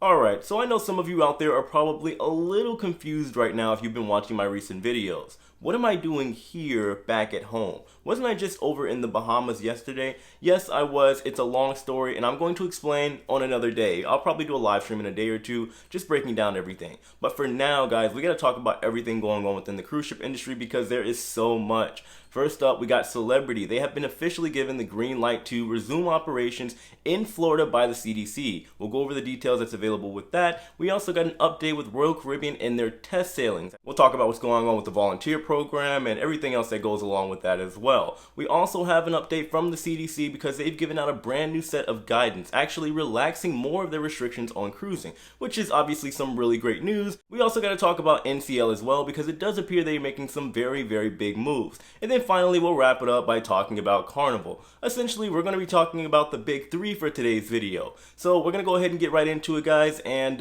Alright, so I know some of you out there are probably a little confused right now if you've been watching my recent videos. What am I doing here back at home? Wasn't I just over in the Bahamas yesterday? Yes, I was. It's a long story and I'm going to explain on another day. I'll probably do a live stream in a day or two, just breaking down everything. But for now, guys, we gotta talk about everything going on within the cruise ship industry because there is so much. First up, we got Celebrity. They have been officially given the green light to resume operations in Florida by the CDC. We'll go over the details that's available with that. We also got an update with Royal Caribbean and their test sailings. We'll talk about what's going on with the volunteer program and everything else that goes along with that as well. We also have an update from the CDC because they've given out a brand new set of guidance, actually relaxing more of their restrictions on cruising, which is obviously some really great news. We also got to talk about NCL as well because it does appear they're making some very, very big moves. And then finally, we'll wrap it up by talking about Carnival. Essentially, we're going to be talking about the big three for today's video. So we're going to go ahead and get right into it, guys, and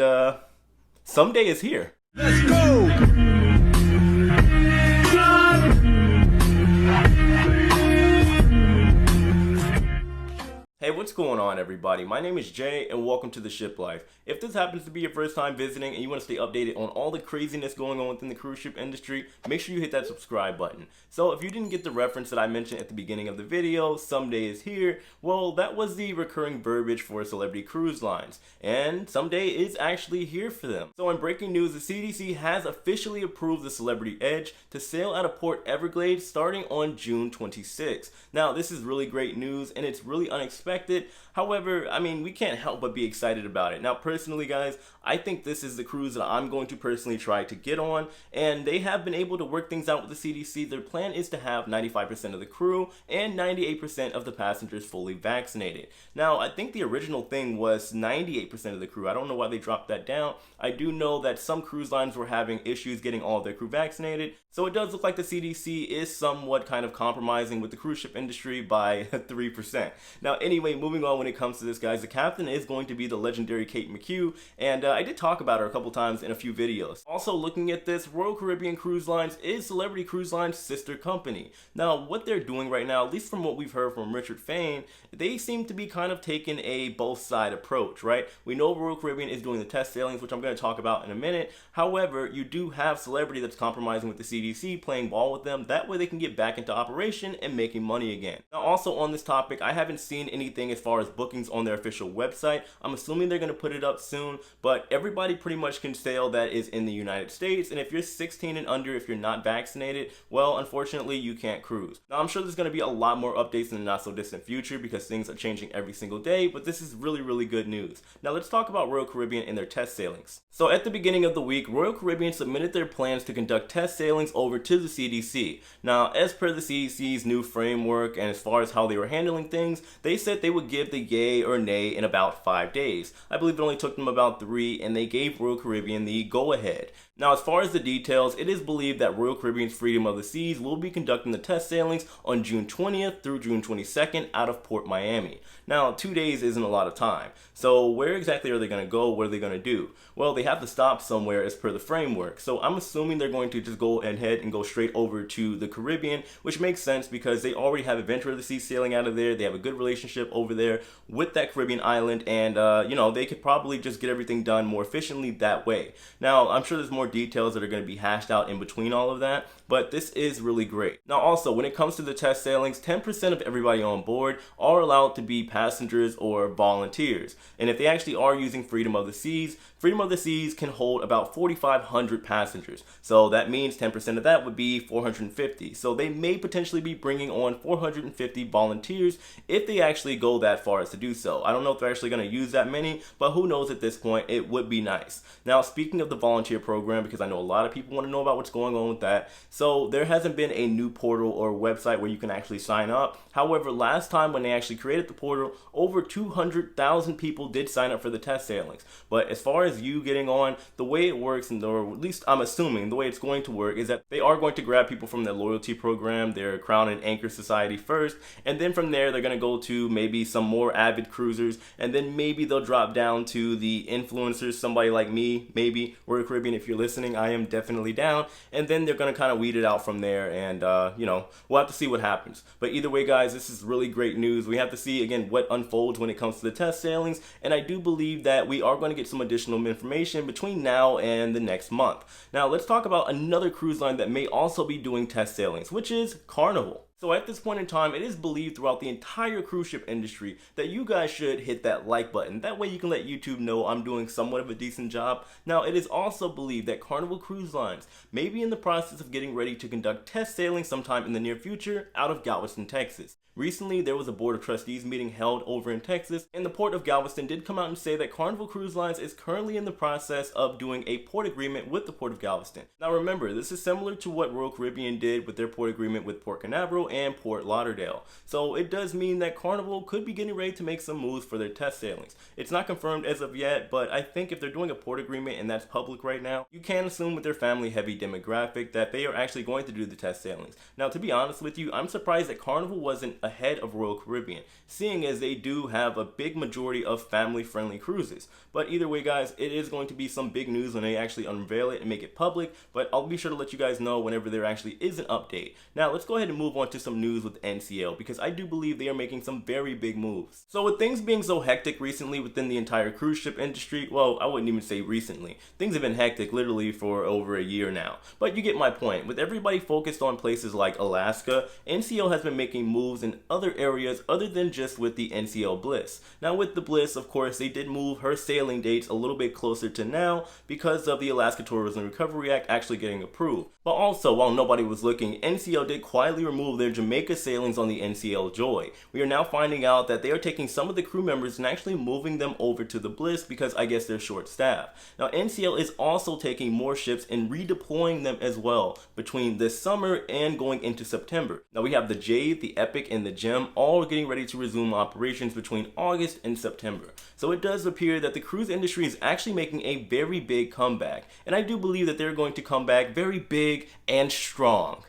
someday is here. Let's go! Hey, what's going on, everybody? My name is Jay and welcome to The Ship Life. If this happens to be your first time visiting and you want to stay updated on all the craziness going on within the cruise ship industry, make sure you hit that subscribe button. So if you didn't get the reference that I mentioned at the beginning of the video, someday is here, well, that was the recurring verbiage for Celebrity Cruise Lines, and someday is actually here for them. So in breaking news, the CDC has officially approved the Celebrity Edge to sail out of Port Everglades starting on June 26. Now, this is really great news and it's really unexpected. However, I mean, we can't help but be excited about it. Now, personally, guys, I think this is the cruise that I'm going to personally try to get on, and they have been able to work things out with the CDC. Their plan is to have 95% of the crew and 98% of the passengers fully vaccinated. Now, I think the original thing was 98% of the crew. I don't know why they dropped that down. I do know that some cruise lines were having issues getting all of their crew vaccinated, so it does look like the CDC is somewhat kind of compromising with the cruise ship industry by 3%. Now, anyway, moving on when it comes to this, guys, the captain is going to be the legendary Kate McHugh, and I did talk about her a couple times in a few videos. Also, looking at this, Royal Caribbean Cruise Lines is Celebrity Cruise Lines' sister company. Now, what they're doing right now, at least from what we've heard from Richard Fain, they seem to be kind of taking a both-side approach, right? We know Royal Caribbean is doing the test sailings, which I'm going to talk about in a minute. However, you do have Celebrity that's compromising with the CDC, playing ball with them. That way they can get back into operation and making money again. Now, also on this topic, I haven't seen anything as far as bookings on their official website. I'm assuming they're going to put it up soon, but everybody pretty much can sail that is in the United States. And if you're 16 and under, if you're not vaccinated, well, unfortunately, you can't cruise. Now, I'm sure there's going to be a lot more updates in the not so distant future because things are changing every single day, but this is really, really good news. Now, let's talk about Royal Caribbean and their test sailings. So at the beginning of the week, Royal Caribbean submitted their plans to conduct test sailings over to the CDC. Now, as per the CDC's new framework and as far as how they were handling things, they said they would give the yay or nay in about 5 days. I believe it only took them about 3, and they gave Royal Caribbean the go-ahead. Now, as far as the details, it is believed that Royal Caribbean's Freedom of the Seas will be conducting the test sailings on June 20th through June 22nd out of Port Miami. Now, 2 days isn't a lot of time. So where exactly are they going to go? What are they going to do? Well, they have to stop somewhere as per the framework. So I'm assuming they're going to just go ahead and go straight over to the Caribbean, which makes sense because they already have Adventure of the Seas sailing out of there. They have a good relationship over there with that Caribbean island, and you know, they could probably just get everything done more efficiently that way. Now, I'm sure there's more details that are going to be hashed out in between all of that, but this is really great. Now, also, when it comes to the test sailings, 10% of everybody on board are allowed to be passengers or volunteers. And if they actually are using Freedom of the Seas can hold about 4,500 passengers. So that means 10% of that would be 450. So they may potentially be bringing on 450 volunteers if they actually go that far as to do so. I don't know if they're actually going to use that many, but who knows at this point, it would be nice. Now, speaking of the volunteer program, because I know a lot of people want to know about what's going on with that, so there hasn't been a new portal or website where you can actually sign up. However, last time when they actually created the portal, over 200,000 people did sign up for the test sailings. But as far as you getting on, the way it works, or at least I'm assuming the way it's going to work, is that they are going to grab people from their loyalty program, their Crown and Anchor Society first, and then from there they're going to go to maybe some more more avid cruisers, and then maybe they'll drop down to the influencers, somebody like me, maybe. Royal Caribbean, if you're listening, I am definitely down, and then they're going to kind of weed it out from there, and we'll have to see what happens. But either way, guys, this is really great news. We have to see again what unfolds when it comes to the test sailings, and I do believe that we are going to get some additional information between now and the next month. Now let's talk about another cruise line that may also be doing test sailings, which is Carnival. So at this point in time, it is believed throughout the entire cruise ship industry that you guys should hit that like button. That way you can let YouTube know I'm doing somewhat of a decent job. Now, it is also believed that Carnival Cruise Lines may be in the process of getting ready to conduct test sailing sometime in the near future out of Galveston, Texas. Recently, there was a Board of Trustees meeting held over in Texas, and the Port of Galveston did come out and say that Carnival Cruise Lines is currently in the process of doing a port agreement with the Port of Galveston. Now remember, this is similar to what Royal Caribbean did with their port agreement with Port Canaveral and Port Lauderdale. So it does mean that Carnival could be getting ready to make some moves for their test sailings. It's not confirmed as of yet, but I think if they're doing a port agreement and that's public right now, you can assume with their family-heavy demographic that they are actually going to do the test sailings. Now, to be honest with you, I'm surprised that Carnival wasn't ahead of Royal Caribbean, seeing as they do have a big majority of family-friendly cruises. But either way, guys, it is going to be some big news when they actually unveil it and make it public, but I'll be sure to let you guys know whenever there actually is an update. Now, let's go ahead and move on to some news with NCL, because I do believe they are making some very big moves. So with things being so hectic recently within the entire cruise ship industry, well, I wouldn't even say recently. Things have been hectic literally for over a year now. But you get my point. With everybody focused on places like Alaska, NCL has been making moves in other areas other than just with the NCL Bliss. Now with the Bliss, of course, they did move her sailing dates a little bit closer to now because of the Alaska Tourism Recovery Act actually getting approved. But also, while nobody was looking, NCL did quietly remove their Jamaica sailings on the NCL Joy. We are now finding out that they are taking some of the crew members and actually moving them over to the Bliss because I guess they're short-staffed. Now NCL is also taking more ships and redeploying them as well between this summer and going into September. Now we have the Jade, the Epic, and the Gem all getting ready to resume operations between August and September. So it does appear that the cruise industry is actually making a very big comeback, and I do believe that they're going to come back very big and strong.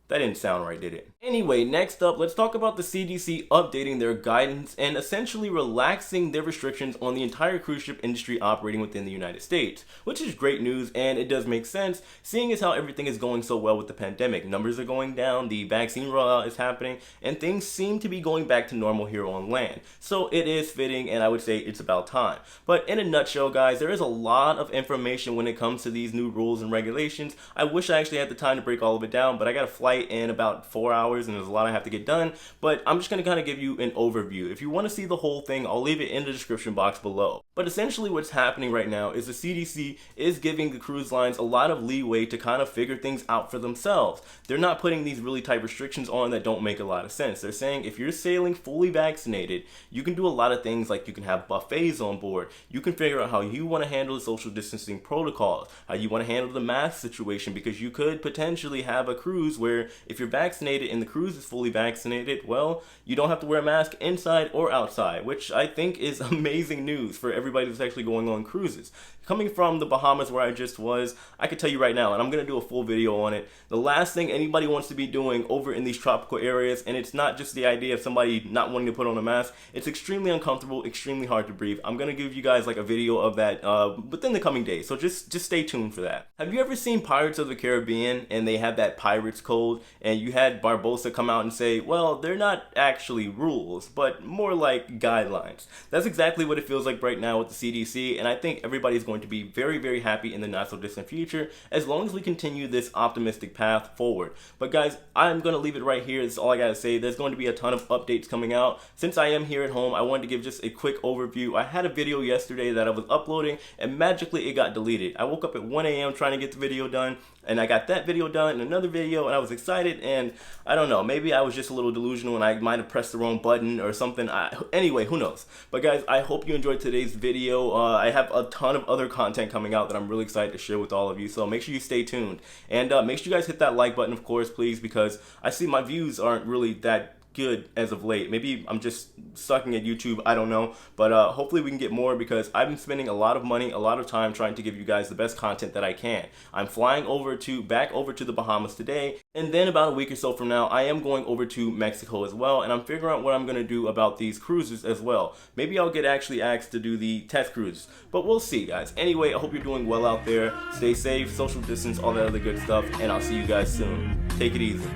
That didn't sound right, did it? Anyway, next up, let's talk about the CDC updating their guidance and essentially relaxing their restrictions on the entire cruise ship industry operating within the United States, which is great news, and it does make sense, seeing as how everything is going so well with the pandemic. Numbers are going down, the vaccine rollout is happening, and things seem to be going back to normal here on land. So it is fitting, and I would say it's about time. But in a nutshell, guys, there is a lot of information when it comes to these new rules and regulations. I wish I actually had the time to break all of it down, but I got a flight in about 4 hours and there's a lot I have to get done, but I'm just going to kind of give you an overview. If you want to see the whole thing, I'll leave it in the description box below. But essentially what's happening right now is the CDC is giving the cruise lines a lot of leeway to kind of figure things out for themselves. They're not putting these really tight restrictions on that don't make a lot of sense. They're saying if you're sailing fully vaccinated, you can do a lot of things, like you can have buffets on board. You can figure out how you want to handle the social distancing protocols, how you want to handle the mask situation, because you could potentially have a cruise where if you're vaccinated and the cruise is fully vaccinated, well, you don't have to wear a mask inside or outside, which I think is amazing news for everybody that's actually going on cruises. Coming from the Bahamas where I just was, I can tell you right now, and I'm going to do a full video on it, the last thing anybody wants to be doing over in these tropical areas, and it's not just the idea of somebody not wanting to put on a mask, it's extremely uncomfortable, extremely hard to breathe. I'm going to give you guys like a video of that within the coming days, so just stay tuned for that. Have you ever seen Pirates of the Caribbean and they have that Pirates Code, and you had Barbosa come out and say, well, they're not actually rules, but more like guidelines? That's exactly what it feels like right now with the CDC, and I think everybody's going to be very, very happy in the not so distant future as long as we continue this optimistic path forward. But guys, I'm going to leave it right here. That's all I got to say. There's going to be a ton of updates coming out. Since I am here at home, I wanted to give just a quick overview. I had a video yesterday that I was uploading and magically it got deleted. I woke up at 1 a.m. trying to get the video done, and I got that video done and another video, and I was excited, and I don't know, maybe I was just a little delusional and I might have pressed the wrong button or something. Anyway, who knows? But guys, I hope you enjoyed today's video. I have a ton of other content coming out that I'm really excited to share with all of you, so make sure you stay tuned, and make sure you guys hit that like button, of course, please, because I see my views aren't really that good as of late. Maybe I'm just sucking at YouTube, I don't know, but hopefully we can get more, because I've been spending a lot of money, a lot of time trying to give you guys the best content that I can. I'm flying back over to the Bahamas today, and then about a week or so from now I am going over to Mexico as well, and I'm figuring out what I'm going to do about these cruises as well. Maybe I'll get actually asked to do the test cruise, but we'll see, guys. Anyway, I hope you're doing well out there. Stay safe, social distance, all that other good stuff, and I'll see you guys soon. Take it easy.